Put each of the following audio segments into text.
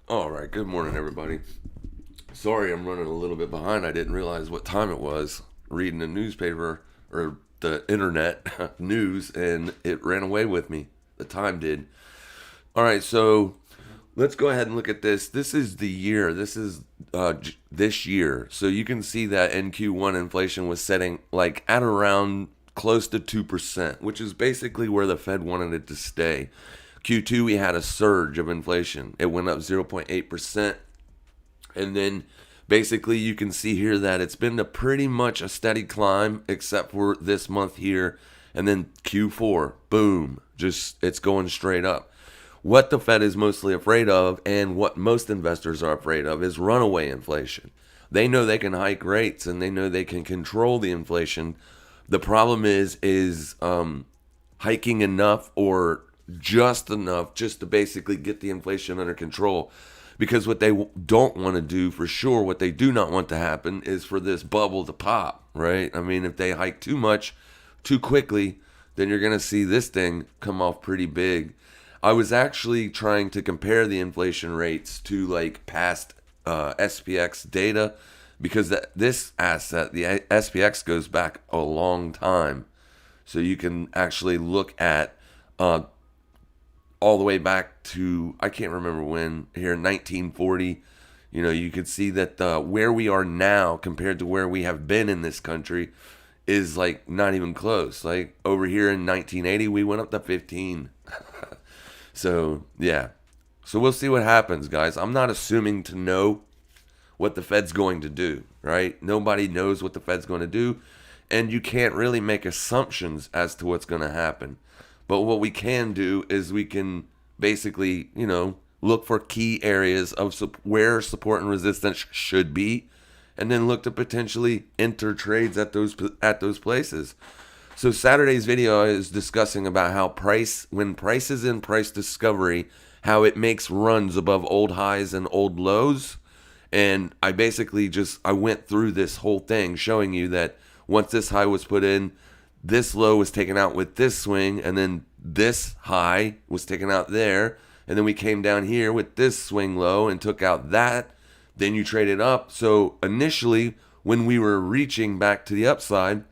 All right, good morning, everybody. Sorry, I'm running a little bit behind. I didn't realize what time it was reading the newspaper or the internet news, and it ran away with me. The time did. All right, so let's go ahead and look at this. This is the year. This is this year. So you can see that in Q1 inflation was setting like at around close to 2%, which is basically where the Fed wanted it to stay. Q2, we had a surge of inflation. It went up 0.8%. And then basically you can see here that it's been pretty much a steady climb except for this month here. And then Q4, boom, just it's going straight up. What the Fed is mostly afraid of, and what most investors are afraid of, is runaway inflation. They know they can hike rates and they know they can control the inflation. The problem is hiking enough or just enough just to basically get the inflation under control. Because what they don't want to do for sure, what they do not want to happen is for this bubble to pop, right? I mean, if they hike too much, too quickly, then you're going to see this thing come off pretty big. I was actually trying to compare the inflation rates to like past SPX data because this asset, the SPX, goes back a long time. So you can actually look at all the way back to, I can't remember when, here 1940. You can see that where we are now compared to where we have been in this country is like not even close. Like over here in 1980, we went up to 15. So, yeah. So we'll see what happens, guys. I'm not assuming to know what the Fed's going to do, right? Nobody knows what the Fed's going to do, and you can't really make assumptions as to what's going to happen. But what we can do is we can basically, look for key areas of where support and resistance should be, and then look to potentially enter trades at those places. So Saturday's video is discussing about how when price is in price discovery, how it makes runs above old highs and old lows. And I basically I went through this whole thing showing you that once this high was put in, this low was taken out with this swing, and then this high was taken out there, and then we came down here with this swing low and took out that. Then you traded up. So initially, when we were reaching back to the upside,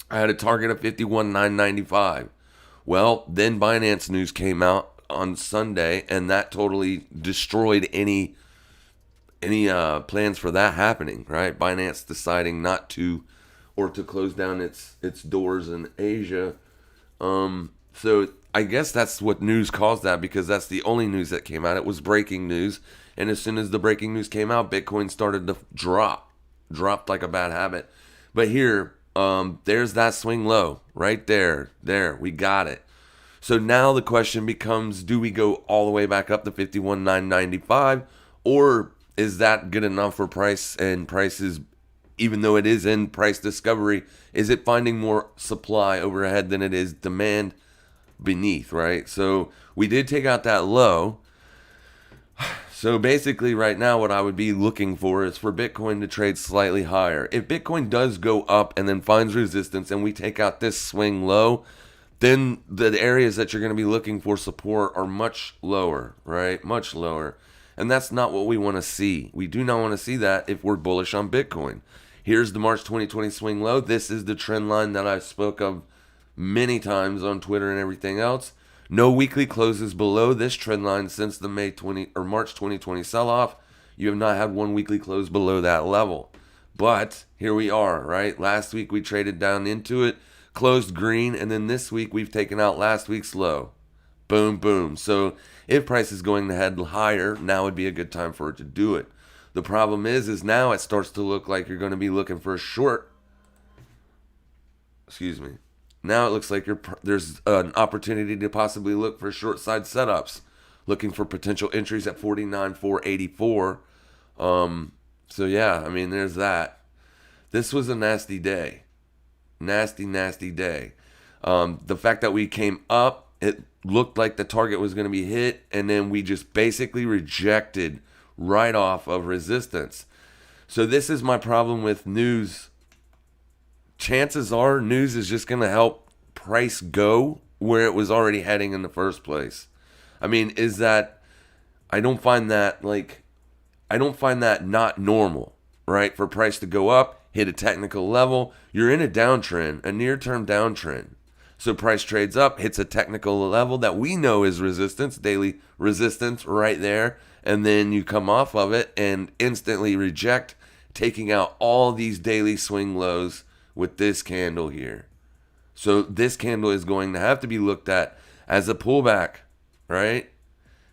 I had a target of 51,995. Well, then Binance news came out on Sunday, and that totally destroyed any plans for that happening. Right? Binance deciding not to, or to close down its doors in Asia. So I guess that's what news caused that, because that's the only news that came out. It was breaking news, and as soon as the breaking news came out, Bitcoin started to dropped like a bad habit. But here, there's that swing low right there. There, we got it. So now the question becomes, do we go all the way back up to 51,995, or is that good enough for price? And prices, even though it is in price discovery, is it finding more supply overhead than it is demand beneath, right? So we did take out that low. So basically right now what I would be looking for is for Bitcoin to trade slightly higher. If Bitcoin does go up and then finds resistance and we take out this swing low, then the areas that you're going to be looking for support are much lower, right? Much lower. And that's not what we want to see. We do not want to see that if we're bullish on Bitcoin. Here's the March 2020 swing low. This is the trend line that I spoke of many times on Twitter and everything else. No weekly closes below this trend line since the March 2020 sell-off. You have not had one weekly close below that level. But here we are, right? Last week we traded down into it, closed green, and then this week we've taken out last week's low. Boom, boom. So if price is going to head higher, now would be a good time for it to do it. The problem is now it starts to look like you're going to be looking for a short. Excuse me. Now it looks like there's an opportunity to possibly look for short side setups, looking for potential entries at 49,484. So yeah, I mean, there's that. This was a nasty day. Nasty day. The fact that we came up, it looked like the target was going to be hit, and then we just basically rejected right off of resistance. So this is my problem with news. Chances are news is just going to help price go where it was already heading in the first place. I mean, is that I don't find that not normal, right? For price to go up, hit a technical level, you're in a downtrend, a near-term downtrend. So price trades up, hits a technical level that we know is resistance, daily resistance right there, and then you come off of it and instantly reject, taking out all these daily swing lows with this candle here. So this candle is going to have to be looked at as a pullback, right?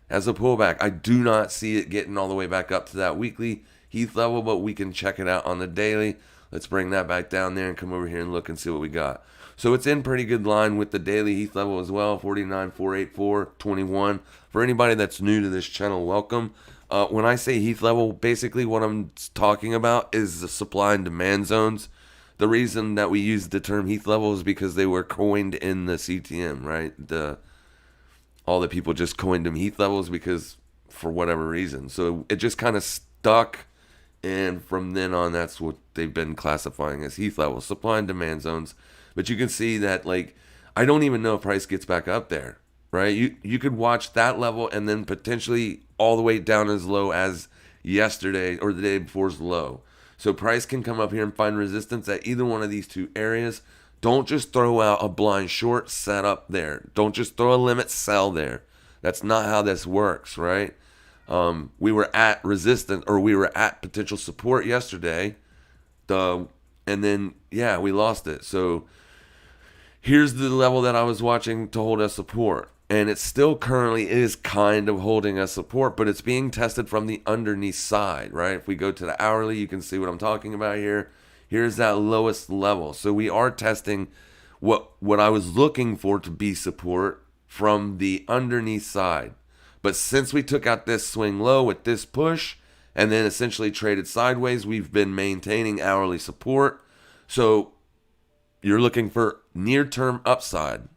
As a pullback. I do not see it getting all the way back up to that weekly Heath level, but we can check it out on the daily. Let's bring that back down there and come over here and look and see what we got. So it's in pretty good line with the daily Heath level as well, 49,484.21. For anybody that's new to this channel, welcome. When I say Heath level, basically what I'm talking about is the supply and demand zones. The reason that we use the term Heath level is because they were coined in the CTM, right? All the people just coined them Heath levels because for whatever reason. So it just kind of stuck, and from then on, that's what they've been classifying as Heath levels, supply and demand zones. But you can see that, like, I don't even know if price gets back up there, right? You could watch that level and then potentially all the way down as low as yesterday or the day before's low. So price can come up here and find resistance at either one of these two areas. Don't just throw out a blind short set up there. Don't just throw a limit sell there. That's not how this works, right? We were at resistance, or we were at potential support yesterday. And then, yeah, we lost it. So here's the level that I was watching to hold as support. And it still currently is kind of holding as support, but it's being tested from the underneath side, right? If we go to the hourly, you can see what I'm talking about here. Here's that lowest level. So we are testing what I was looking for to be support from the underneath side. But since we took out this swing low with this push and then essentially traded sideways, we've been maintaining hourly support. So you're looking for near-term upside,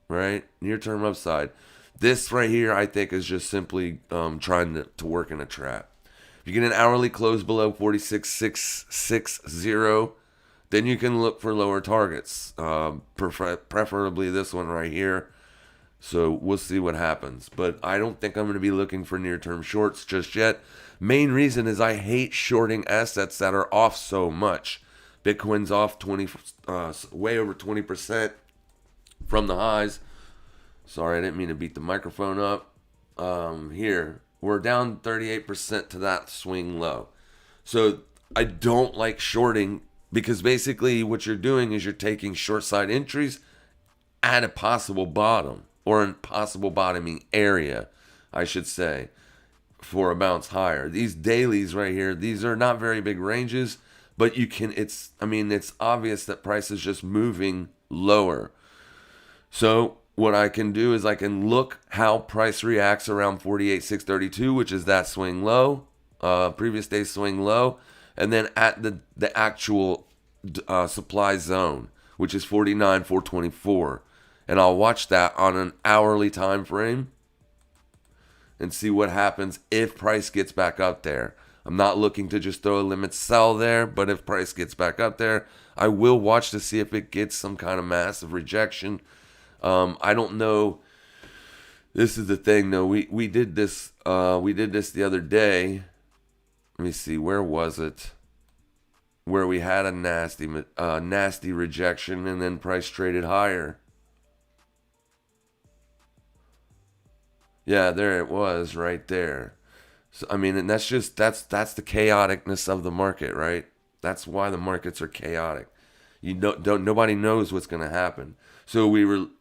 right? Near-term upside. This right here, I think, is just simply trying to work in a trap. If you get an hourly close below 46,660, then you can look for lower targets, preferably this one right here. So we'll see what happens. But I don't think I'm going to be looking for near-term shorts just yet. Main reason is I hate shorting assets that are off so much. Bitcoin's off way over 20% from the highs. Sorry, I didn't mean to beat the microphone up. Here, we're down 38% to that swing low. So I don't like shorting because basically what you're doing is you're taking short side entries at a possible bottom or a possible bottoming area, I should say, for a bounce higher. These dailies right here, these are not very big ranges, but you can, it's obvious that price is just moving lower. So what I can do is I can look how price reacts around 48,632, which is that swing low, previous day's swing low, and then at the actual supply zone, which is 49,424. And I'll watch that on an hourly time frame and see what happens if price gets back up there. I'm not looking to just throw a limit sell there, but if price gets back up there, I will watch to see if it gets some kind of massive rejection. I don't know. This is the thing, though. We did this the other day. Let me see. Where was it? Where we had a nasty rejection, and then price traded higher. Yeah, there it was, right there. So I mean, and that's the chaoticness of the market, right? That's why the markets are chaotic. Nobody knows what's going to happen. So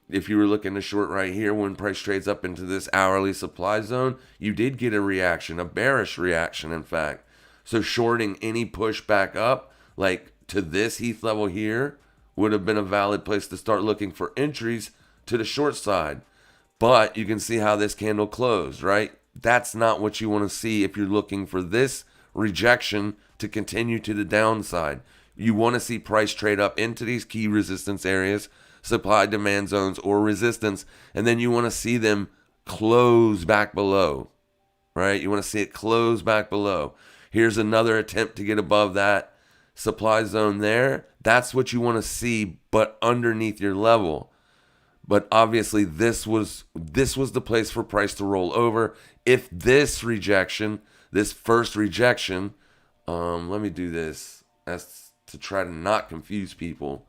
if you were looking to short right here, when price trades up into this hourly supply zone, you did get a reaction, a bearish reaction, in fact. So shorting any push back up, like to this Heath level here, would have been a valid place to start looking for entries to the short side. But you can see how this candle closed, right? That's not what you want to see if you're looking for this rejection to continue to the downside. You want to see price trade up into these key resistance areas, supply demand zones or resistance, and then you want to see them close back below, right? You want to see it close back below. Here's another attempt to get above that supply zone there. That's what you want to see, but underneath your level. But obviously this was the place for price to roll over. If this rejection, this first rejection, let me do this as to try to not confuse people.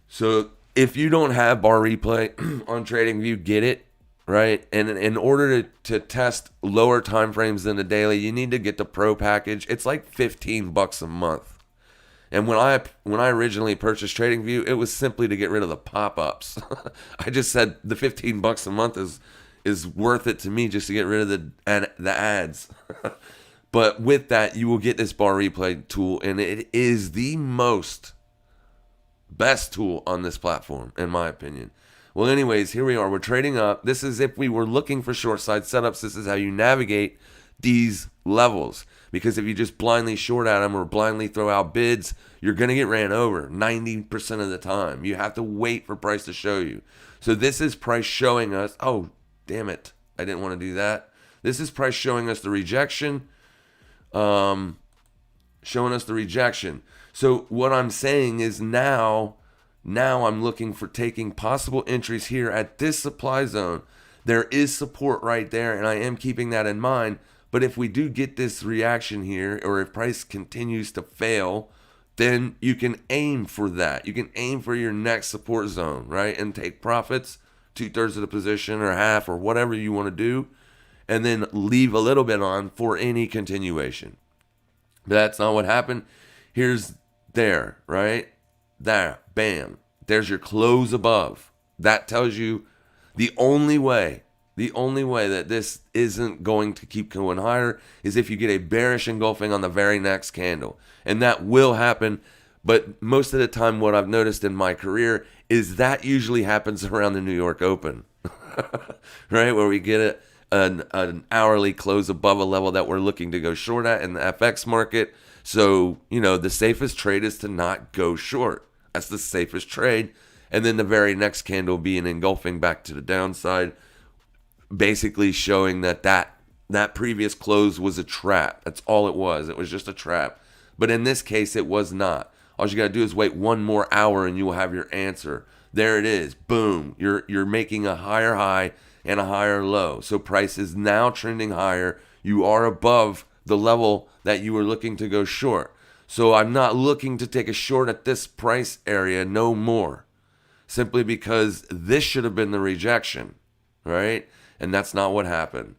So if you don't have bar replay on TradingView, get it, right? And in order to test lower time frames than the daily, you need to get the pro package. It's like $15 a month. And when I originally purchased TradingView, it was simply to get rid of the pop-ups. I just said the $15 a month is worth it to me just to get rid of the ads. But with that, you will get this bar replay tool, and it is the best tool on this platform, in my opinion. Well, anyways, here we are. We're trading up. This is if we were looking for short side setups. This is how you navigate these levels. Because if you just blindly short at them or blindly throw out bids, you're going to get ran over 90% of the time. You have to wait for price to show you. So this is price showing us, oh, damn it, I didn't want to do that. This is price showing us the rejection. So what I'm saying is now I'm looking for taking possible entries here at this supply zone. There is support right there, and I am keeping that in mind. But if we do get this reaction here, or if price continues to fail, then you can aim for that. You can aim for your next support zone, right? And take profits, 2/3 of the position or half or whatever you want to do, and then leave a little bit on for any continuation. But that's not what happened. Here's there, right? There, bam. There's your close above. That tells you the only way that this isn't going to keep going higher is if you get a bearish engulfing on the very next candle. And that will happen. But most of the time, what I've noticed in my career is that usually happens around the New York Open, right? Where we get an hourly close above a level that we're looking to go short at in the FX market. So, the safest trade is to not go short. That's the safest trade. And then the very next candle be an engulfing back to the downside, basically showing that previous close was a trap. That's all it was. It was just a trap. But in this case, it was not. All you got to do is wait one more hour and you will have your answer. There it is. Boom. You're making a higher high and a higher low. So price is now trending higher. You are above the level that you were looking to go short. So I'm not looking to take a short at this price area no more. Simply because this should have been the rejection, right? And that's not what happened.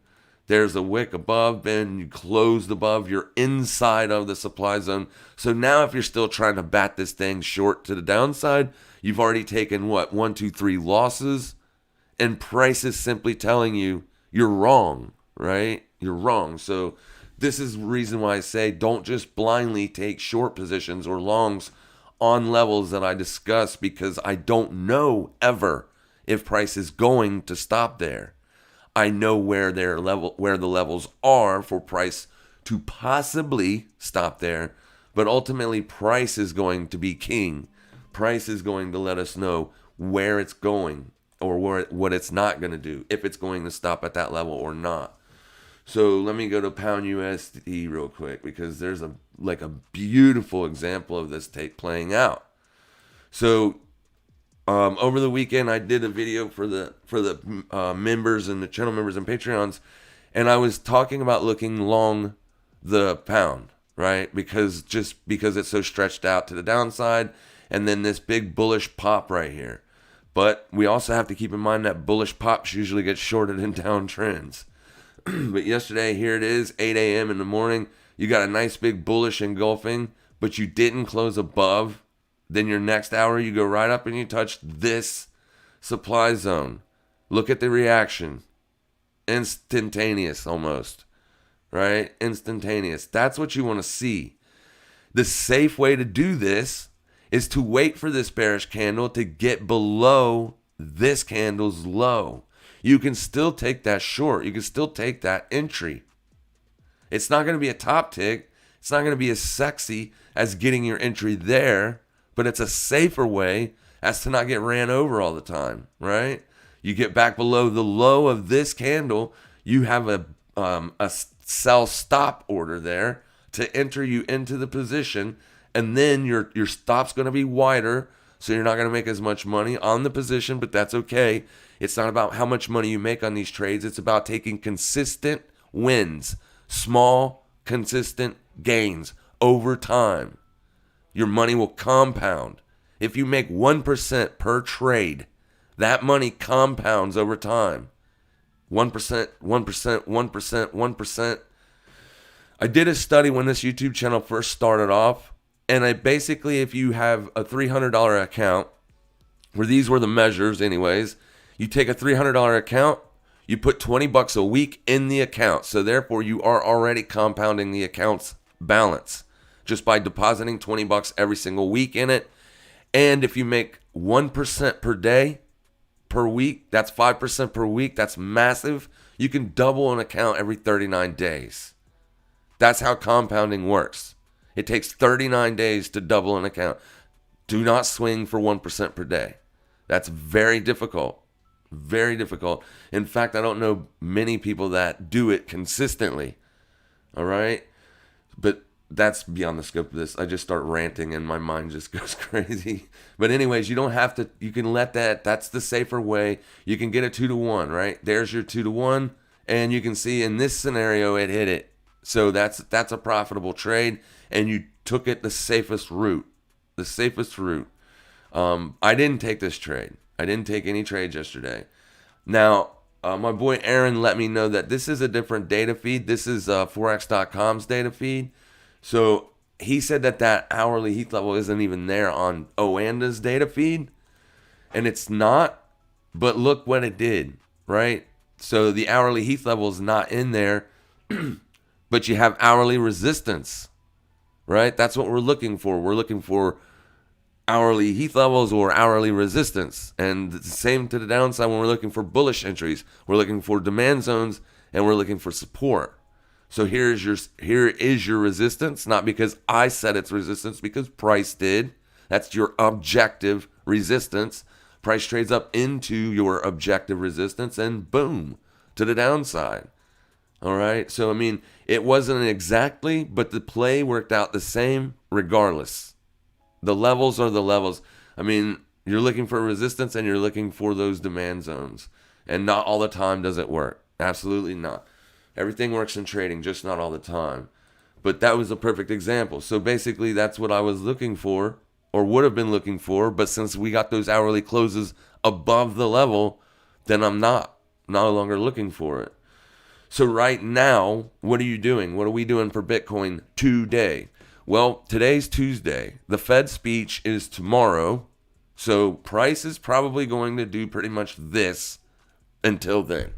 There's a wick above, and you closed above. You're inside of the supply zone. So now if you're still trying to bat this thing short to the downside, you've already taken, 1, 2, 3 losses. And price is simply telling you you're wrong, right? You're wrong. So this is the reason why I say don't just blindly take short positions or longs on levels that I discuss, because I don't know ever if price is going to stop there. I know where the levels are for price to possibly stop there, but ultimately price is going to be king. Price is going to let us know where it's going or what it's not going to do, if it's going to stop at that level or not. So let me go to pound USD real quick, because there's a beautiful example of this playing out. So over the weekend, I did a video for the members and the channel members and Patreons, and I was talking about looking long the pound, right? Because it's so stretched out to the downside, and then this big bullish pop right here. But we also have to keep in mind that bullish pops usually get shorted in downtrends. But yesterday, here it is, 8 a.m. in the morning. You got a nice big bullish engulfing, but you didn't close above. Then your next hour, you go right up and you touch this supply zone. Look at the reaction. Instantaneous almost, right? Instantaneous. That's what you want to see. The safe way to do this is to wait for this bearish candle to get below this candle's low. You can still take that short. You can still take that entry. It's not going to be a top tick. It's not going to be as sexy as getting your entry there, but it's a safer way as to not get ran over all the time, right? You get back below the low of this candle, you have a sell stop order there to enter you into the position, and then your stop's going to be wider, So you're not going to make as much money on the position, but that's okay. It's not about how much money you make on these trades. It's about taking consistent wins, small, consistent gains over time. Your money will compound. If you make 1% per trade, that money compounds over time. 1%, 1%, 1%, 1%. I did a study when this YouTube channel first started off, and I basically, if you have a $300 account, where these were the measures anyways, you take a $300 account, you put $20 a week in the account. So therefore you are already compounding the account's balance just by depositing $20 every single week in it. And if you make 1% per day, per week, that's 5% per week. That's massive. You can double an account every 39 days. That's how compounding works. It takes 39 days to double an account. Do not swing for 1% per day. That's very difficult. Very difficult. In fact, I don't know many people that do it consistently. All right? But that's beyond the scope of this. I just start ranting and my mind just goes crazy. But anyways, you don't have to, you can let that, that's the safer way. You can get a 2-to-1, right? There's your 2-to-1. And you can see in this scenario, it hit it. So that's a profitable trade. And you took it the safest route. The safest route. I didn't take this trade. I didn't take any trades yesterday. Now, my boy Aaron let me know that this is a different data feed. This is Forex.com's data feed. So he said that hourly heat level isn't even there on Oanda's data feed. And it's not. But look what it did, right? So the hourly heat level is not in there. But you have hourly resistance, right? That's what we're looking for. We're looking for hourly heat levels or hourly resistance. And the same to the downside when we're looking for bullish entries. We're looking for demand zones and we're looking for support. So here is your resistance, not because I said it's resistance, because price did. That's your objective resistance. Price trades up into your objective resistance and boom, to the downside. All right. So, I mean, it wasn't exactly, but the play worked out the same regardless. The levels are the levels. I mean, you're looking for resistance and you're looking for those demand zones. And not all the time does it work. Absolutely not. Everything works in trading, just not all the time. But that was a perfect example. So basically, that's what I was looking for, or would have been looking for. But since we got those hourly closes above the level, then I'm no longer looking for it. So right now, what are you doing? What are we doing for Bitcoin today? Well, today's Tuesday. The Fed speech is tomorrow. So price is probably going to do pretty much this until then.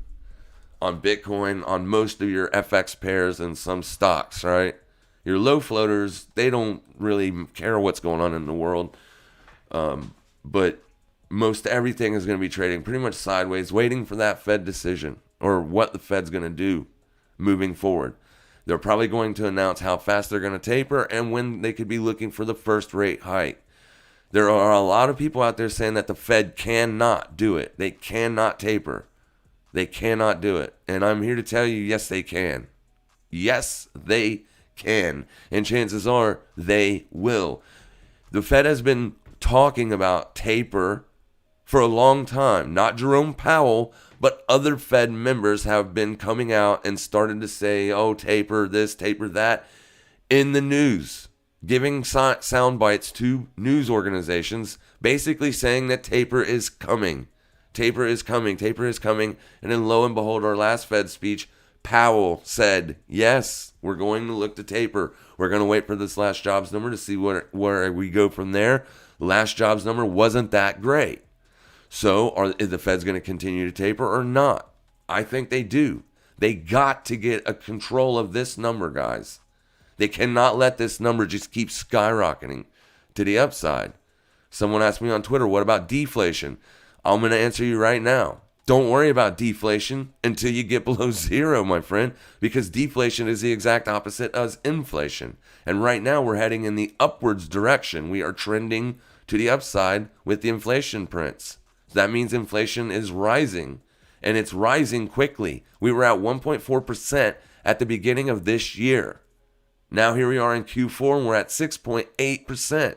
On Bitcoin, on most of your FX pairs and some stocks, right? Your low floaters, they don't really care what's going on in the world. But most everything is going to be trading pretty much sideways, waiting for that Fed decision or what the Fed's going to do moving forward. They're probably going to announce how fast they're going to taper and when they could be looking for the first rate hike. There are a lot of people out there saying that the Fed cannot do it. They cannot taper. They cannot do it. And I'm here to tell you, yes, they can. Yes, they can. And chances are they will. The Fed has been talking about taper for a long time. Not Jerome Powell, but other Fed members have been coming out and started to say, oh, taper this, taper that, in the news, giving sound bites to news organizations, basically saying that taper is coming. Taper is coming. Taper is coming. And then lo and behold, our last Fed speech, Powell said, yes, we're going to look to taper. We're going to wait for this last jobs number to see where we go from there. Last jobs number wasn't that great. So is the Fed's going to continue to taper or not? I think they do. They got to get a control of this number, guys. They cannot let this number just keep skyrocketing to the upside. Someone asked me on Twitter, what about deflation? I'm going to answer you right now. Don't worry about deflation until you get below zero, my friend, because deflation is the exact opposite of inflation. And right now we're heading in the upwards direction. We are trending to the upside with the inflation prints. That means inflation is rising, and it's rising quickly. We were at 1.4% at the beginning of this year. Now here we are in Q4, and we're at 6.8%.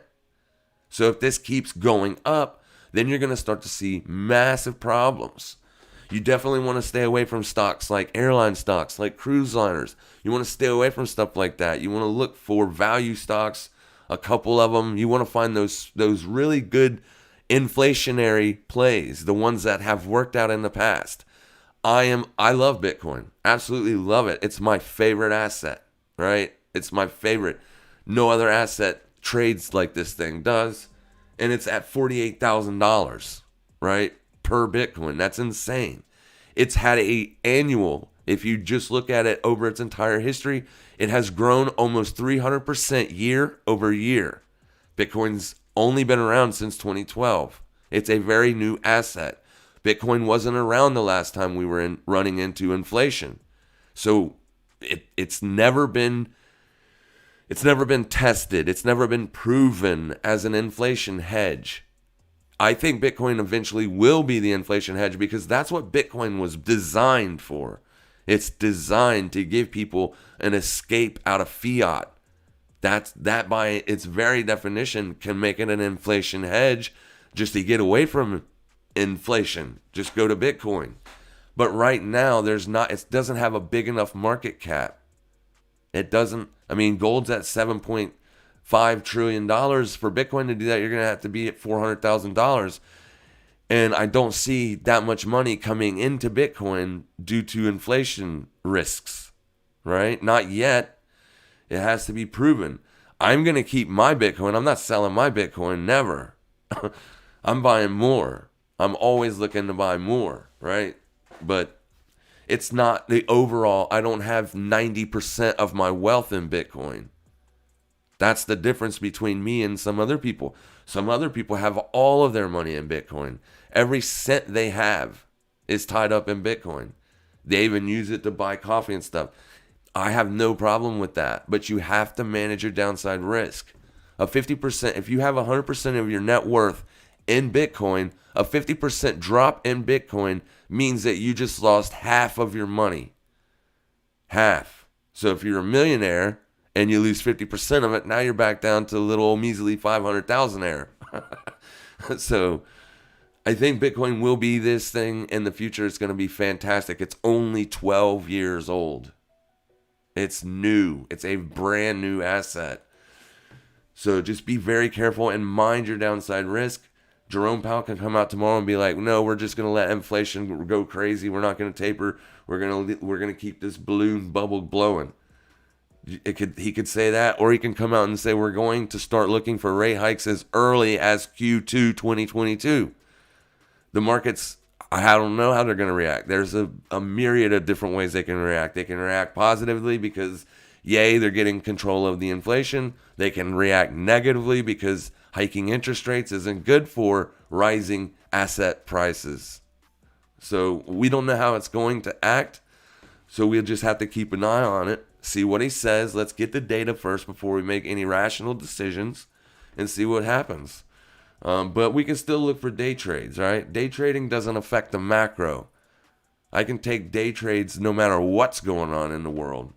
So if this keeps going up, then you're going to start to see massive problems. You definitely want to stay away from stocks like airline stocks, like cruise liners. You want to stay away from stuff like that. You want to look for value stocks, a couple of them. You want to find those really good inflationary plays, the ones that have worked out in the past. I love Bitcoin. Absolutely love it. It's my favorite asset, right? It's my favorite. No other asset trades like this thing does. And it's at $48,000, right? Per Bitcoin. That's insane. It's had if you just look at it over its entire history, it has grown almost 300% year over year. Bitcoin's only been around since 2012. It's a very new asset. Bitcoin wasn't around the last time we were running into inflation. So it's never been tested. It's never been proven as an inflation hedge. I think Bitcoin eventually will be the inflation hedge because that's what Bitcoin was designed for. It's designed to give people an escape out of fiat. That by its very definition can make it an inflation hedge just to get away from inflation. Just go to Bitcoin. But right now it doesn't have a big enough market cap. It doesn't. I mean, gold's at $7.5 trillion. For Bitcoin to do that, you're going to have to be at $400,000. And I don't see that much money coming into Bitcoin due to inflation risks, right? Not yet. It has to be proven. I'm going to keep my Bitcoin. I'm not selling my Bitcoin, never. I'm buying more. I'm always looking to buy more, right? But it's not the overall. I don't have 90% of my wealth in Bitcoin. That's the difference between me and some other people. Some other people have all of their money in Bitcoin. Every cent they have is tied up in Bitcoin. They even use it to buy coffee and stuff. I have no problem with that, but you have to manage your downside risk. A 50%, if you have 100% of your net worth in Bitcoin, a 50% drop in Bitcoin means that you just lost half of your money. Half. So if you're a millionaire and you lose 50% of it, now you're back down to a little old measly 500,000-aire. So I think Bitcoin will be this thing in the future. It's going to be fantastic. It's only 12 years old. It's new. It's a brand new asset. So just be very careful and mind your downside risk. Jerome Powell can come out tomorrow and be like, no, we're just going to let inflation go crazy. We're not going to taper. We're going to keep this balloon bubble blowing. He could say that, or he can come out and say we're going to start looking for rate hikes as early as Q2 2022. The markets, I don't know how they're going to react. There's a myriad of different ways they can react. They can react positively because, yay, they're getting control of the inflation. They can react negatively because hiking interest rates isn't good for rising asset prices. So we don't know how it's going to act. So we'll just have to keep an eye on it, see what he says. Let's get the data first before we make any rational decisions and see what happens. But we can still look for day trades, right? Day trading doesn't affect the macro. I can take day trades no matter what's going on in the world.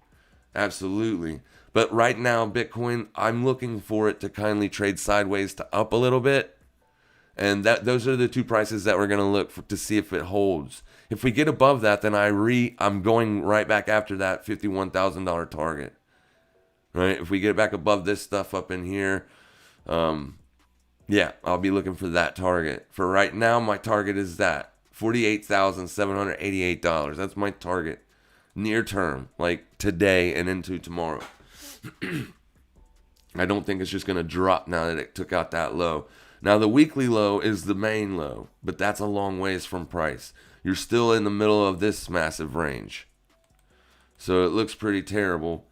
Absolutely. But right now, Bitcoin, I'm looking for it to kindly trade sideways to up a little bit. And those are the two prices that we're going to look for to see if it holds. If we get above that, then I'm going right back after that $51,000 target. Right? If we get back above this stuff up in here, yeah, I'll be looking for that target. For right now, my target is that $48,788. That's my target near term, like today and into tomorrow. I don't think it's just going to drop now that it took out that low. Now, the weekly low is the main low, but that's a long ways from price. You're still in the middle of this massive range. So it looks pretty terrible,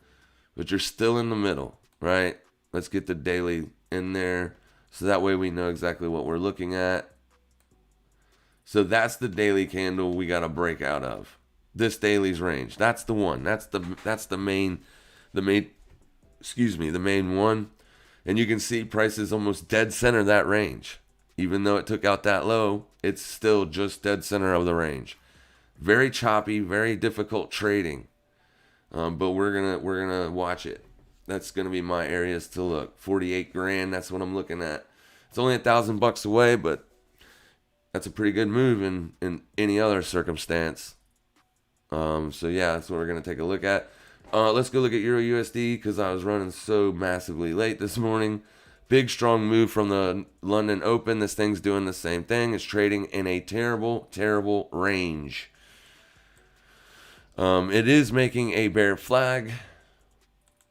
but you're still in the middle, right? Let's get the daily in there so that way we know exactly what we're looking at. So that's the daily candle we got to break out of. This daily's range. That's the one. That's the main one. And you can see price is almost dead center of that range. Even though it took out that low, it's still just dead center of the range. Very choppy, very difficult trading. But we're gonna watch it. That's gonna be my areas to look. 48 grand, that's what I'm looking at. It's only $1,000 away, but that's a pretty good move in any other circumstance. So yeah, that's what we're gonna take a look at. Let's go look at Euro USD because I was running so massively late this morning. Big strong move from the London Open. This thing's doing the same thing. It's trading in a terrible, terrible range. It is making a bear flag.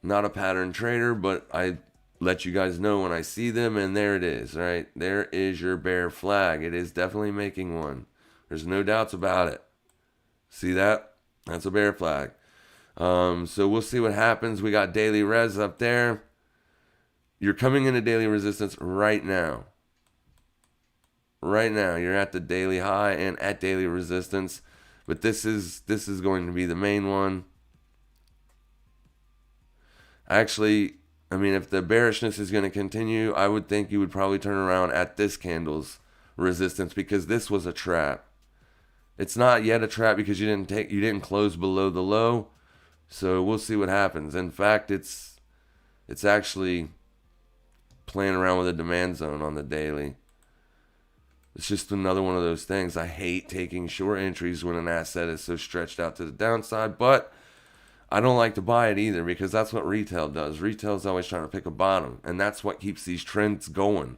Not a pattern trader, but I let you guys know when I see them, and there it is, right? There is your bear flag. It is definitely making one. There's no doubts about it. See that? That's a bear flag. So we'll see what happens. We got daily res up there. You're coming into daily resistance right now. Right now, you're at the daily high and at daily resistance. But this is going to be the main one. Actually, I mean, if the bearishness is going to continue, I would think you would probably turn around at this candle's resistance because this was a trap. It's not yet a trap because you didn't close below the low. So we'll see what happens. In fact, it's actually playing around with a demand zone on the daily. It's just another one of those things. I hate taking short entries when an asset is so stretched out to the downside, but I don't like to buy it either because that's what retail does. Retail's always trying to pick a bottom, and that's what keeps these trends going.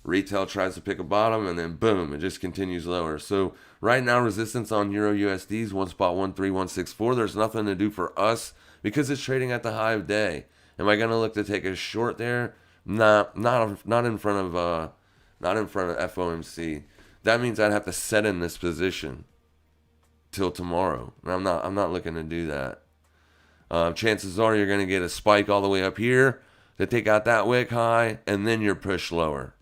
Retail tries to pick a bottom, and then boom, it just continues lower. So right now, resistance on Euro USD is 1.13164. There's nothing to do for us because it's trading at the high of day. Am I gonna look to take a short there? Nah, not in front of FOMC. That means I'd have to set in this position till tomorrow. And I'm not looking to do that. Chances are you're gonna get a spike all the way up here to take out that wick high, and then you're pushed lower.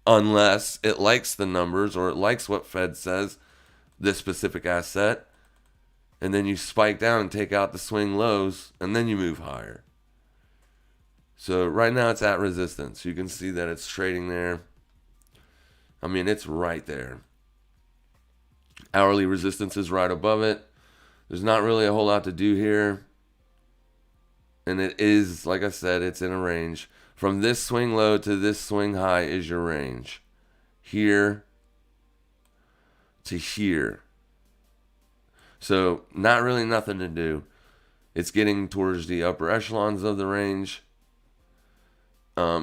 Unless it likes the numbers or it likes what Fed says, this specific asset, and then you spike down and take out the swing lows, and then you move higher. So right now it's at resistance. You can see that it's trading there. I mean, it's right there. Hourly resistance is right above it. There's not really a whole lot to do here. And it is, like I said, it's in a range. From this swing low to this swing high is your range. Here to here. So not really nothing to do. It's getting towards the upper echelons of the range.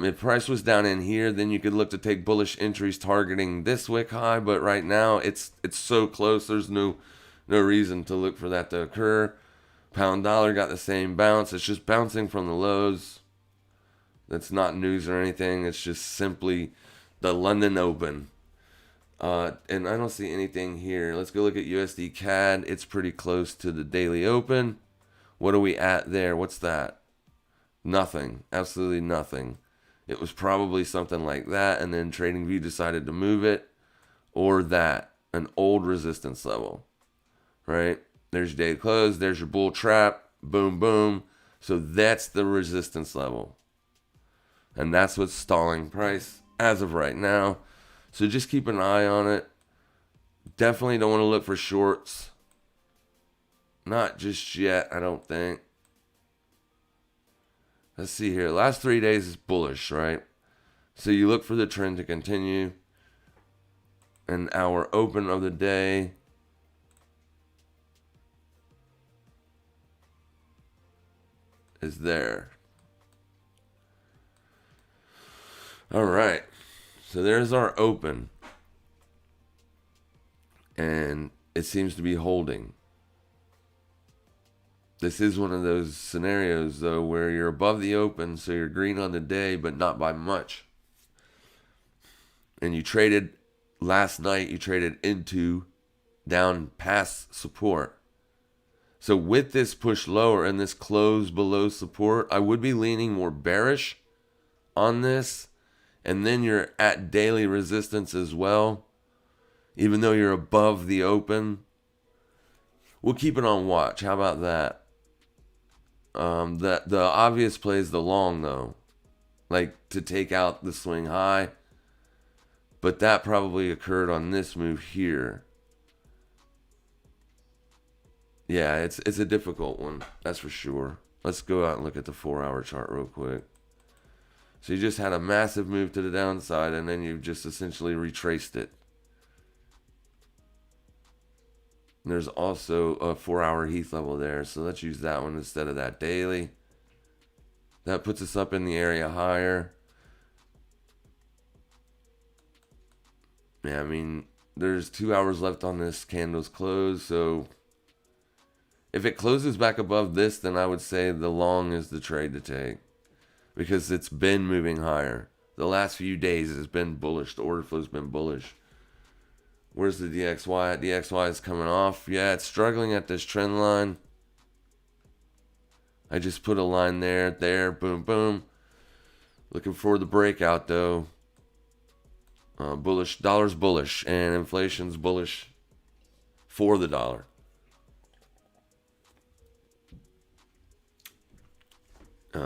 If price was down in here, then you could look to take bullish entries targeting this wick high. But right now, it's so close. There's no reason to look for that to occur. Pound dollar got the same bounce. It's just bouncing from the lows. That's not news or anything. It's just simply the London Open. And I don't see anything here. Let's go look at USD CAD. It's pretty close to the daily open. What are we at there? What's that? Nothing. Absolutely nothing. It was probably something like that, and then TradingView decided to move it. Or that. An old resistance level. Right? There's your daily close. There's your bull trap. Boom, boom. So that's the resistance level. And that's what's stalling price as of right now. So just keep an eye on it. Definitely don't want to look for shorts. Not just yet, I don't think. Let's see here. Last 3 days is bullish, right? So you look for the trend to continue. And our open of the day is there. All right. So there's our open. And it seems to be holding. This is one of those scenarios, though, where you're above the open, so you're green on the day, but not by much. And you traded, last night, you traded into down past support. So with this push lower and this close below support, I would be leaning more bearish on this. And then you're at daily resistance as well, even though you're above the open. We'll keep it on watch. How about that? The obvious play is the long, though, like to take out the swing high. But that probably occurred on this move here. Yeah, it's a difficult one. That's for sure. Let's go out and look at the 4-hour chart real quick. So you just had a massive move to the downside, and then you've just essentially retraced it. And there's also a 4-hour Heath level there, so let's use that one instead of that daily. That puts us up in the area higher. Yeah, I mean, there's 2 hours left on this candle's close, so if it closes back above this, then I would say the long is the trade to take, because it's been moving higher. The last few days has been bullish. The order flow's been bullish. Where's the DXY at? DXY is coming off. Yeah, it's struggling at this trend line. I just put a line there, boom, boom. Looking for the breakout, though. Bullish, dollar's bullish, and inflation's bullish for the dollar.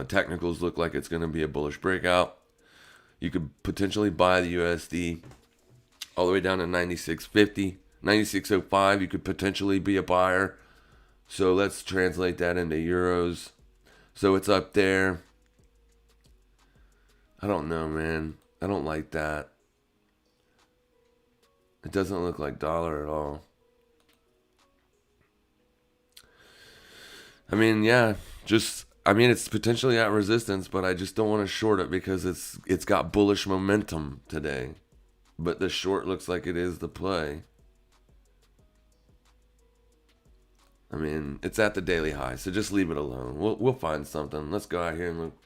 Technicals look like it's going to be a bullish breakout. You could potentially buy the USD all the way down to 96.50, 96.05. You could potentially be a buyer. So let's translate that into euros. So it's up there. I don't know, man. I don't like that. It doesn't look like dollar at all. I mean, yeah, it's potentially at resistance, but I just don't want to short it because it's got bullish momentum today. But the short looks like it is the play. I mean, it's at the daily high, so just leave it alone. We'll find something. Let's go out here and look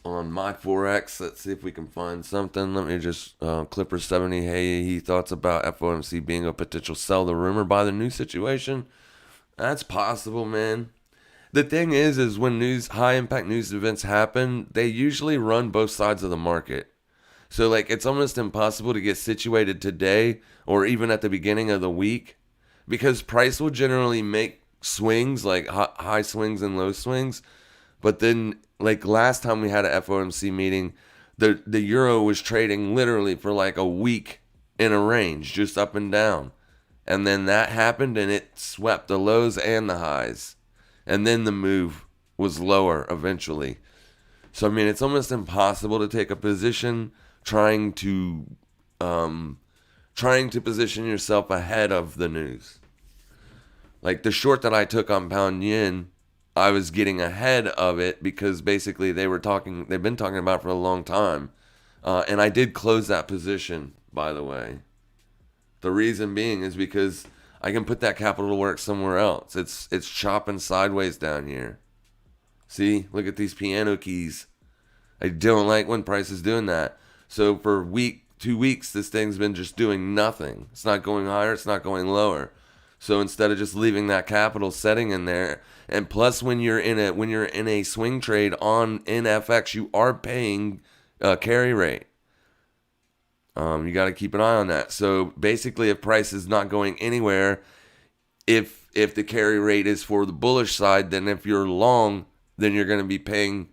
on my Forex. Let's see if we can find something. Let me just Clipper 70. Hey, he thoughts about FOMC being a potential sell the rumor by the new situation. That's possible, man. The thing is when high impact news events happen, they usually run both sides of the market. So like it's almost impossible to get situated today or even at the beginning of the week, because price will generally make swings, like high swings and low swings. But then like last time we had a FOMC meeting, the euro was trading literally for like a week in a range, just up and down. And then that happened and it swept the lows and the highs. And then the move was lower eventually. So, I mean, it's almost impossible to take a position trying to position yourself ahead of the news. Like the short that I took on pound yen, I was getting ahead of it because basically they've been talking about it for a long time. And I did close that position, by the way. The reason being is because I can put that capital to work somewhere else. It's chopping sideways down here. See, look at these piano keys. I don't like when price is doing that. So for 2 weeks, this thing's been just doing nothing. It's not going higher. It's not going lower. So instead of just leaving that capital setting in there, and plus when you're in a swing trade in FX, you are paying carry rate. You got to keep an eye on that. So basically, if price is not going anywhere, if the carry rate is for the bullish side, then if you're long, then you're going to be paying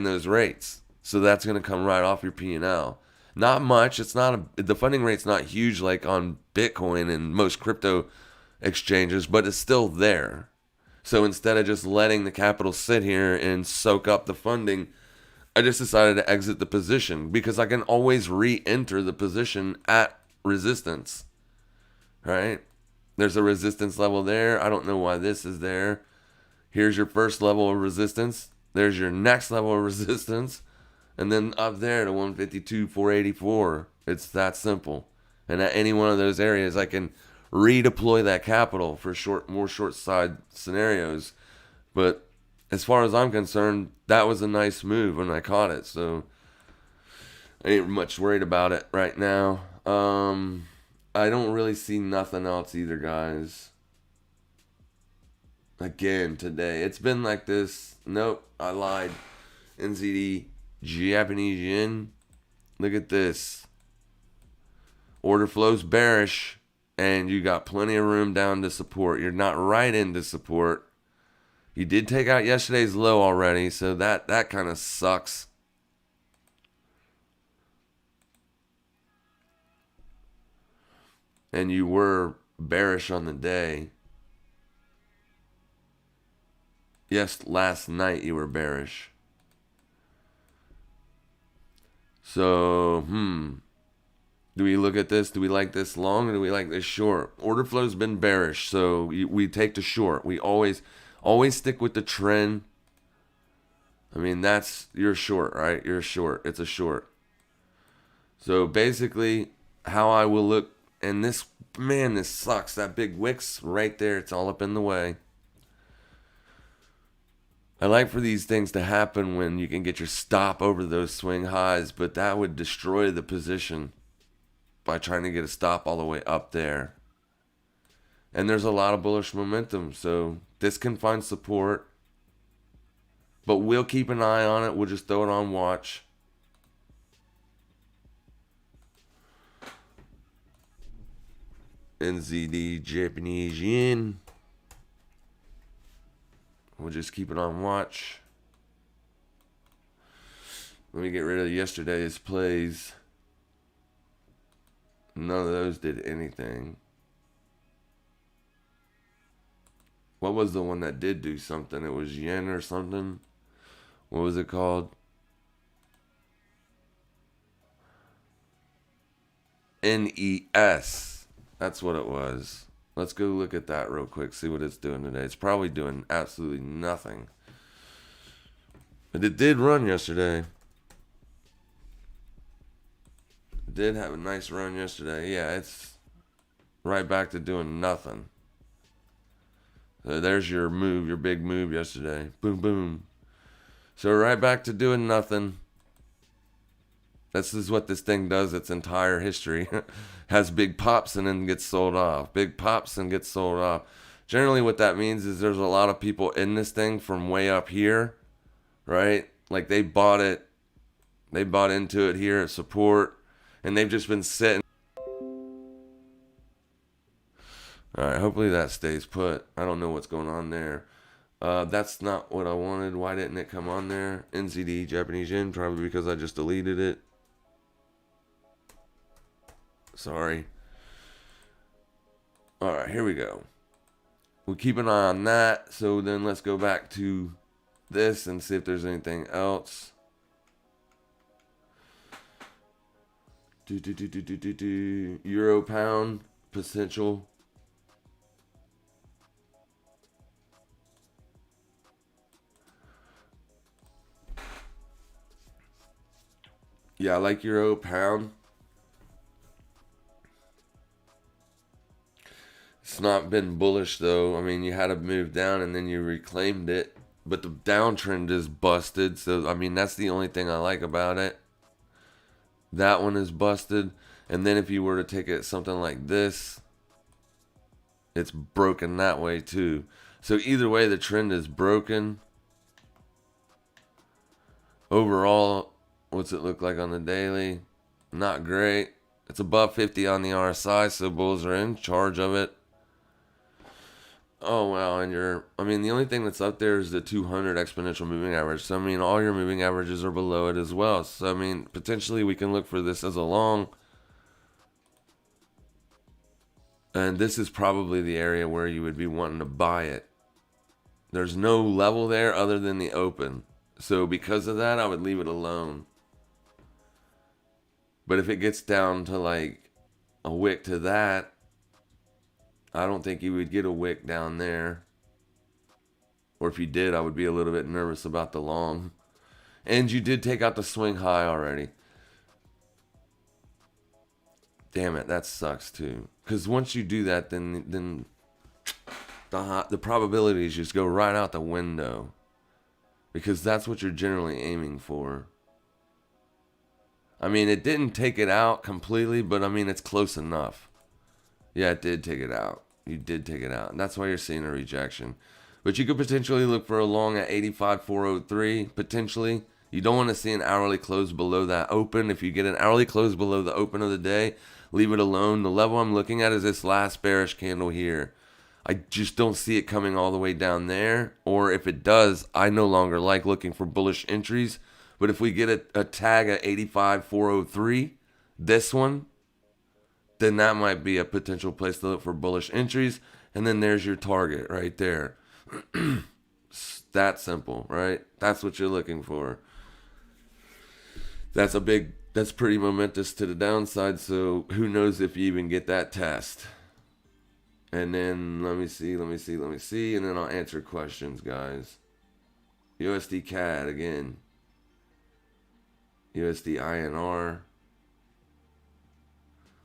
those rates. So that's going to come right off your P&L. Not much. The funding rate's not huge like on Bitcoin and most crypto exchanges, but it's still there. So instead of just letting the capital sit here and soak up the funding, I just decided to exit the position because I can always re-enter the position at resistance, right? There's a resistance level there. I don't know why this is there. Here's your first level of resistance. There's your next level of resistance. And then up there to 152, 484. It's that simple. And at any one of those areas, I can redeploy that capital for more short side scenarios. But as far as I'm concerned, that was a nice move when I caught it. So I ain't much worried about it right now. I don't really see nothing else either, guys. Again, today. It's been like this. Nope, I lied. NZD, Japanese yen. Look at this. Order flow's bearish, and you got plenty of room down to support. You're not right into support. You did take out yesterday's low already, so that kind of sucks. And you were bearish on the day. Yes, last night you were bearish. So, do we look at this? Do we like this long or do we like this short? Order flow's been bearish, so we take the short. We always stick with the trend. I mean, that's, you're short, right? You're short. It's a short. So basically, how I will look, and this, man, this sucks. That big wicks right there, it's all up in the way. I like for these things to happen when you can get your stop over those swing highs, but that would destroy the position by trying to get a stop all the way up there. And there's a lot of bullish momentum, so this can find support. But we'll keep an eye on it. We'll just throw it on watch. NZD Japanese yen. We'll just keep it on watch. Let me get rid of yesterday's plays. None of those did anything. What was the one that did do something? It was yen or something. What was it called? NES. That's what it was. Let's go look at that real quick, see what it's doing today. It's probably doing absolutely nothing. But it did run yesterday. It did have a nice run yesterday. Yeah, it's right back to doing nothing. So there's your move, your big move yesterday. Boom, boom. So right back to doing nothing. This is what this thing does its entire history. Has big pops and then gets sold off. Big pops and gets sold off. Generally what that means is there's a lot of people in this thing from way up here, right? Like they bought it. They bought into it here at support. And they've just been sitting. Alright, hopefully that stays put. I don't know what's going on there. That's not what I wanted. Why didn't it come on there? NZD Japanese yen, probably because I just deleted it. Sorry. Alright, here we go. We'll keep an eye on that. So then let's go back to this and see if there's anything else. Euro pound potential. Yeah, I like euro pound. It's not been bullish though. I mean, you had to move down and then you reclaimed it. But the downtrend is busted. So, I mean, that's the only thing I like about it. That one is busted. And then if you were to take it something like this, it's broken that way too. So either way, the trend is broken. Overall, what's it look like on the daily? Not great. It's above 50 on the RSI, so bulls are in charge of it. Oh, wow. And the only thing that's up there is the 200 exponential moving average. So, I mean, all your moving averages are below it as well. So, I mean, potentially we can look for this as a long. And this is probably the area where you would be wanting to buy it. There's no level there other than the open. So, because of that, I would leave it alone. But if it gets down to like a wick to that, I don't think you would get a wick down there. Or if you did, I would be a little bit nervous about the long. And you did take out the swing high already. Damn it, that sucks too. Because once you do that, then the probabilities just go right out the window. Because that's what you're generally aiming for. I mean, it didn't take it out completely, but I mean, it's close enough. Yeah, it did take it out. You did take it out. And that's why you're seeing a rejection. But you could potentially look for a long at 85,403, potentially. You don't want to see an hourly close below that open. If you get an hourly close below the open of the day, leave it alone. The level I'm looking at is this last bearish candle here. I just don't see it coming all the way down there. Or if it does, I no longer like looking for bullish entries. But if we get a tag at 85,403, this one, then that might be a potential place to look for bullish entries. And then there's your target right there. That simple, right? That's what you're looking for. That's a big That's pretty momentous to the downside, so who knows if you even get that test. And then let me see, and then I'll answer questions, guys. USD CAD again. USD INR.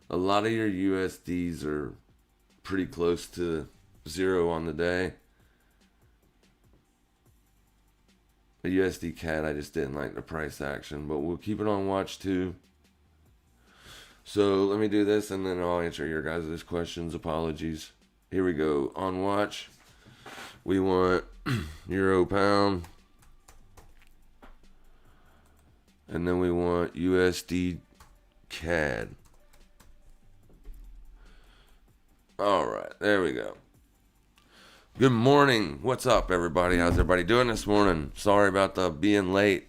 A lot of your USDs are pretty close to zero on the day. The USD CAD, I just didn't like the price action, but we'll keep it on watch too. So let me do this and then I'll answer your guys' questions. Apologies. Here we go. On watch, we want Euro Pound. And then we want USD CAD. All right, there we go. Good morning. What's up, everybody? How's everybody doing this morning? Sorry about the being late.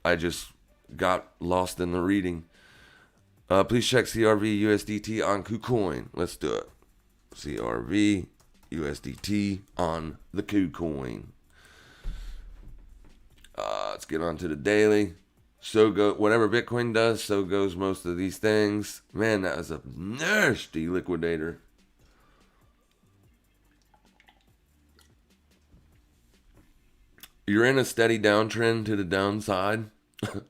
I just got lost in the reading. Please check CRV USDT on KuCoin. Let's do it. CRV USDT on the KuCoin. Let's get on to the daily. So go whatever Bitcoin does, so goes most of these things. Man, that was a nasty liquidator. You're in a steady downtrend to the downside.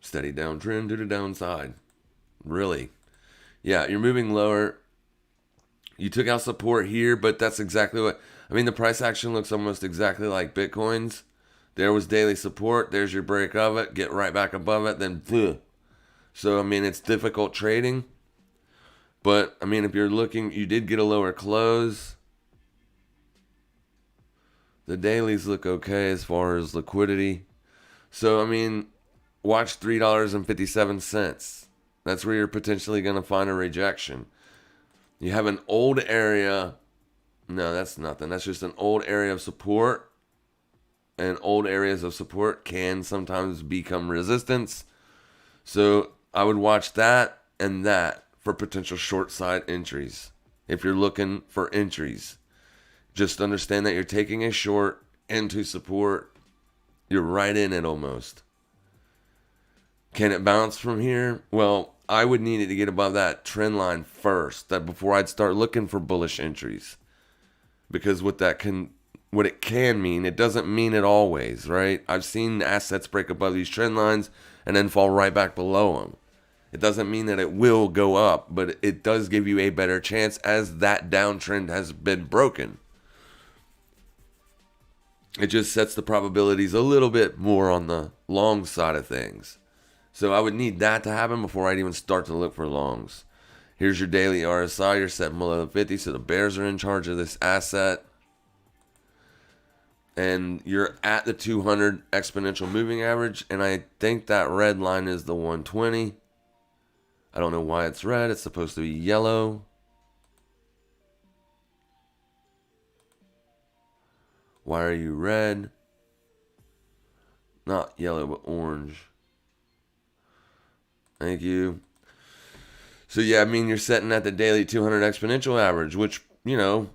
Steady downtrend to the downside. Really. Yeah, you're moving lower. You took out support here, but that's exactly what... I mean, the price action looks almost exactly like Bitcoin's. There was daily support. There's your break of it. Get right back above it. Then, ugh. So, I mean, it's difficult trading. But, I mean, if you're looking... You did get a lower close. The dailies look okay as far as liquidity. So, I mean, watch $3.57. That's where you're potentially going to find a rejection. You have an old area. No, that's nothing. That's just an old area of support. And old areas of support can sometimes become resistance. So I would watch that and that for potential short side entries. If you're looking for entries, just understand that you're taking a short into support. You're right in it almost. Can it bounce from here? Well, I would need it to get above that trend line first, that before I'd start looking for bullish entries. Because what it can mean, it doesn't mean it always, right? I've seen assets break above these trend lines and then fall right back below them. It doesn't mean that it will go up, but it does give you a better chance as that downtrend has been broken. It just sets the probabilities a little bit more on the long side of things. So I would need that to happen before I'd even start to look for longs. Here's your daily RSI. You're set below the 50, so the bears are in charge of this asset. And you're at the 200 exponential moving average, and I think that red line is the 120. I don't know why it's red. It's supposed to be yellow. Why are you red? Not yellow, but orange. Thank you. So, yeah, I mean, you're setting at the daily 200 exponential average, which, you know,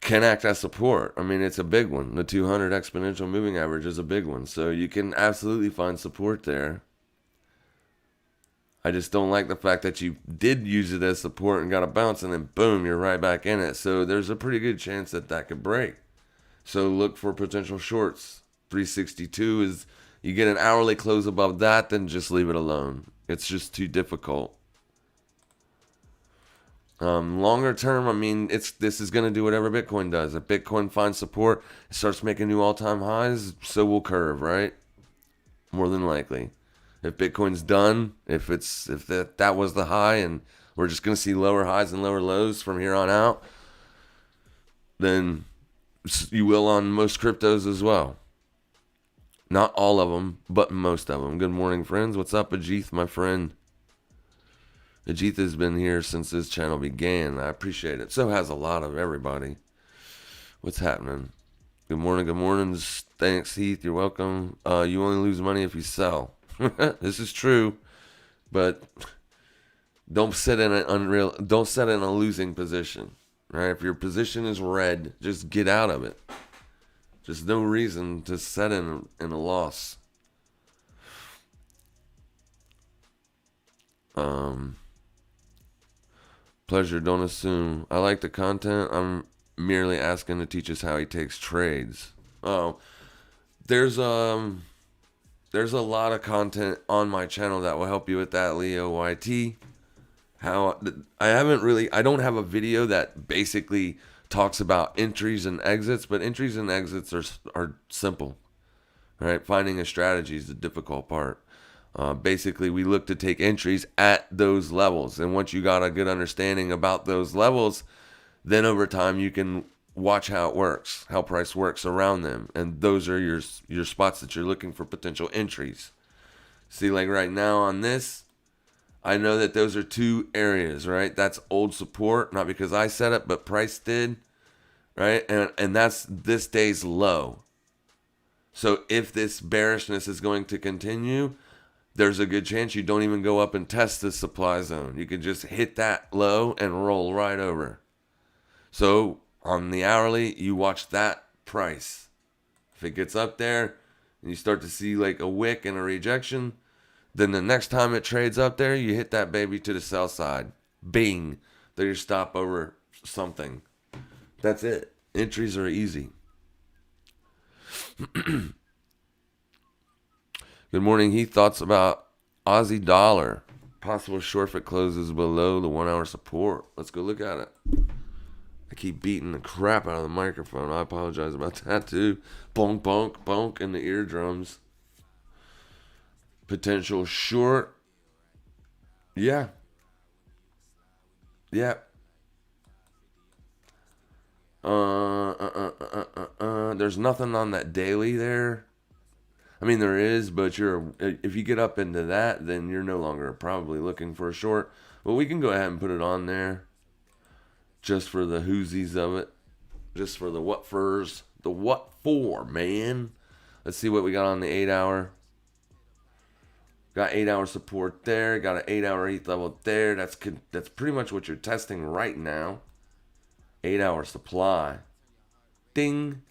can act as support. I mean, it's a big one. The 200 exponential moving average is a big one. So you can absolutely find support there. I just don't like the fact that you did use it as support and got a bounce, and then boom, you're right back in it. So there's a pretty good chance that that could break. So look for potential shorts. 362 is, you get an hourly close above that, then just leave it alone. It's just too difficult. Longer term, I mean, this is going to do whatever Bitcoin does. If Bitcoin finds support, it starts making new all-time highs, so will Curve, right? More than likely. If Bitcoin's done, if that was the high and we're just going to see lower highs and lower lows from here on out, then you will on most cryptos as well. Not all of them, but most of them. Good morning, friends. What's up, Ajith, my friend? Ajith has been here since this channel began. I appreciate it. So has a lot of everybody. What's happening? Good morning, good morning. Thanks, Heath. You're welcome. You only lose money if you sell. This is true, but don't sit in a losing position. Right? If your position is red, just get out of it. Just no reason to set in a loss. Um, Pleasure, don't assume. I like the content. I'm merely asking to teach us how he takes trades. Oh, there's a lot of content on my channel that will help you with that, Leo YT. I don't have a video that basically talks about entries and exits, but entries and exits are simple, right? Finding a strategy is the difficult part. Basically, we look to take entries at those levels, and once you got a good understanding about those levels, then over time you can watch how it works, how price works around them, and those are your spots that you're looking for potential entries. See, like right now on this, I know that those are two areas, right? That's old support, not because I set it, but price did, right? And that's this day's low. So if this bearishness is going to continue, there's a good chance you don't even go up and test the supply zone. You can just hit that low and roll right over. So on the hourly, you watch that price. If it gets up there and you start to see like a wick and a rejection, then the next time it trades up there, you hit that baby to the sell side. Bing. There's your stop over something. That's it. Entries are easy. Good morning, Heath. Thoughts about Aussie dollar? Possible short if it closes below the 1 hour support. Let's go look at it. I keep beating the crap out of the microphone. I apologize about that too. Bonk, bonk, bonk in the eardrums. Potential short. Yeah. Yeah. There's nothing on that daily there. I mean, there is, but if you get up into that, then you're no longer probably looking for a short. But we can go ahead and put it on there. Just for the whoosies of it. Just for the what furs. The what for, man. Let's see what we got on the 8 hour. Got 8 hour support there. Got an 8 hour ETH level there. That's pretty much what you're testing right now. 8 hour supply. Ding.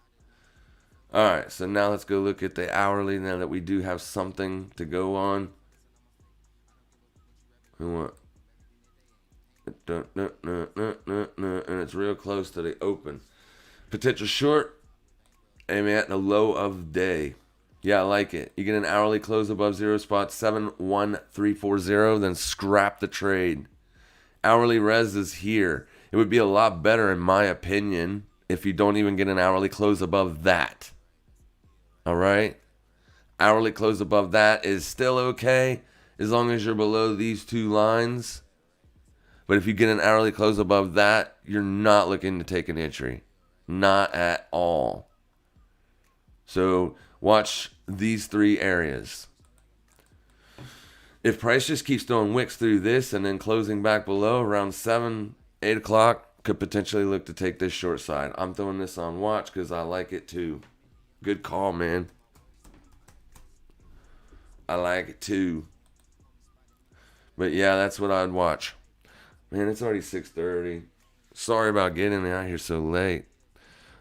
Alright, so now let's go look at the hourly now that we do have something to go on. And it's real close to the open. Potential short. Aiming at the low of day. Yeah, I like it. You get an hourly close above 0 spot 71340, then scrap the trade. Hourly res is here. It would be a lot better, in my opinion, if you don't even get an hourly close above that. All right? Hourly close above that is still okay as long as you're below these two lines. But if you get an hourly close above that, you're not looking to take an entry. Not at all. So watch these three areas. If price just keeps throwing wicks through this and then closing back below around 7, 8 o'clock, could potentially look to take this short side. I'm throwing this on watch because I like it too. Good call, man. I like it too. But yeah, that's what I'd watch. Man, it's already 6:30. Sorry about getting out here so late.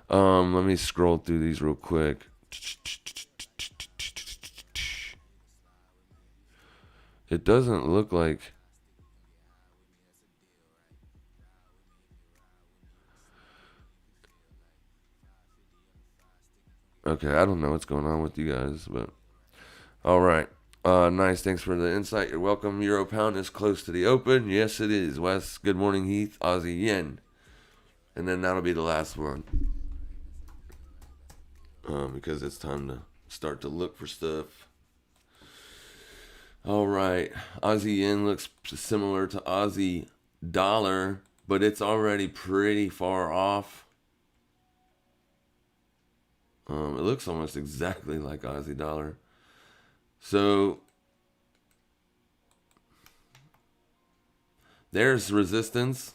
Let me scroll through these real quick. It doesn't look like... Okay, I don't know what's going on with you guys, but... Alright. Nice, thanks for the insight. You're welcome. Euro pound is close to the open. Yes, it is. Wes, good morning, Heath. Aussie yen. And then that'll be the last one. Because it's time to start to look for stuff. Alright. Aussie yen looks similar to Aussie dollar, but it's already pretty far off. It looks almost exactly like Aussie dollar. So there's resistance.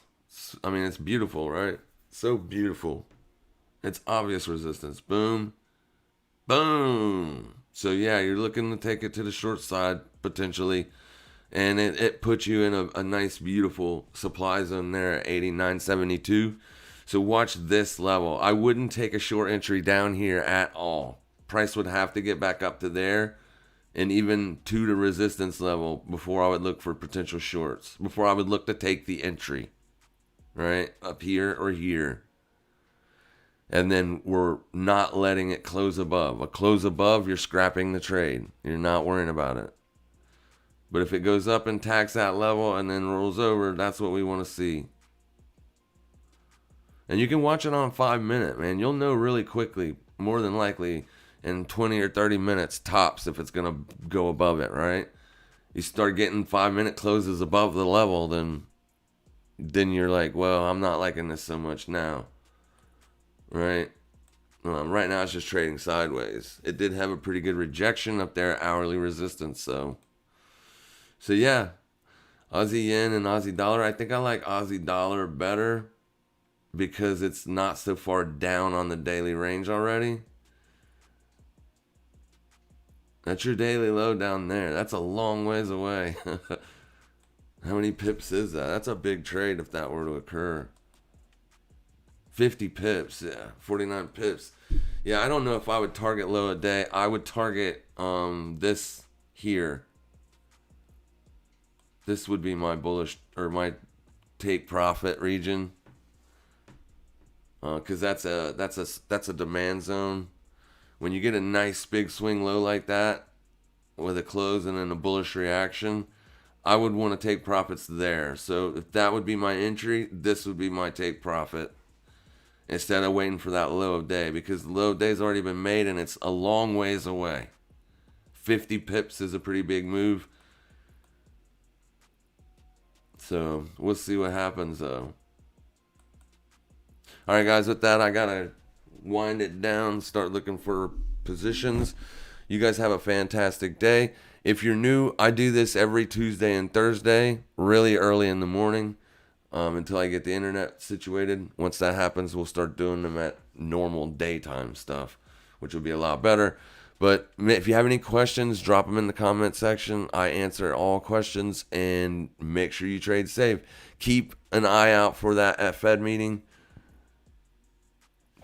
I mean, it's beautiful, right? So beautiful. It's obvious resistance. Boom. Boom. So yeah, you're looking to take it to the short side potentially. And it puts you in a nice, beautiful supply zone there at 89.72. So watch this level. I wouldn't take a short entry down here at all. Price would have to get back up to there and even to the resistance level before I would look for potential shorts, before I would look to take the entry, right? Up here or here. And then we're not letting it close above. A close above, you're scrapping the trade. You're not worrying about it. But if it goes up and tags that level and then rolls over, that's what we want to see. And you can watch it on 5 minute, man. You'll know really quickly, more than likely, in 20 or 30 minutes tops if it's going to go above it, right? You start getting 5 minute closes above the level, then you're like, well, I'm not liking this so much now, right? Right now it's just trading sideways. It did have a pretty good rejection up there, hourly resistance, so yeah, Aussie yen and Aussie dollar. I think I like Aussie dollar better because it's not so far down on the daily range already. That's your daily low down there. That's a long ways away. How many pips is that? That's a big trade if that were to occur. 50 pips, yeah, 49 pips. Yeah, I don't know if I would target low a day. I would target this here. This would be my bullish or my take profit region. Because that's a demand zone. When you get a nice big swing low like that with a close and then a bullish reaction, I would want to take profits there. So if that would be my entry, this would be my take profit instead of waiting for that low of day, because the low of day's already been made and it's a long ways away. 50 pips is a pretty big move. So we'll see what happens though. All right, guys, with that, I got to wind it down, start looking for positions. You guys have a fantastic day. If you're new, I do this every Tuesday and Thursday, really early in the morning, until I get the internet situated. Once that happens, we'll start doing them at normal daytime stuff, which will be a lot better. But if you have any questions, drop them in the comment section. I answer all questions, and make sure you trade safe. Keep an eye out for that Fed meeting.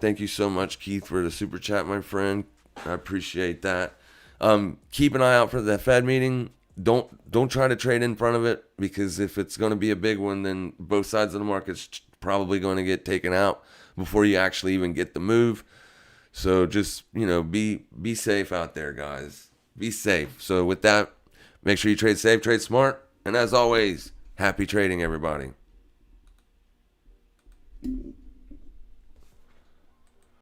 Thank you so much, Keith, for the super chat, my friend. I appreciate that. Keep an eye out for the Fed meeting. Don't try to trade in front of it, because if it's going to be a big one, then both sides of the market's probably going to get taken out before you actually even get the move. So just, be safe out there, guys. Be safe. So with that, make sure you trade safe, trade smart. And as always, happy trading, everybody.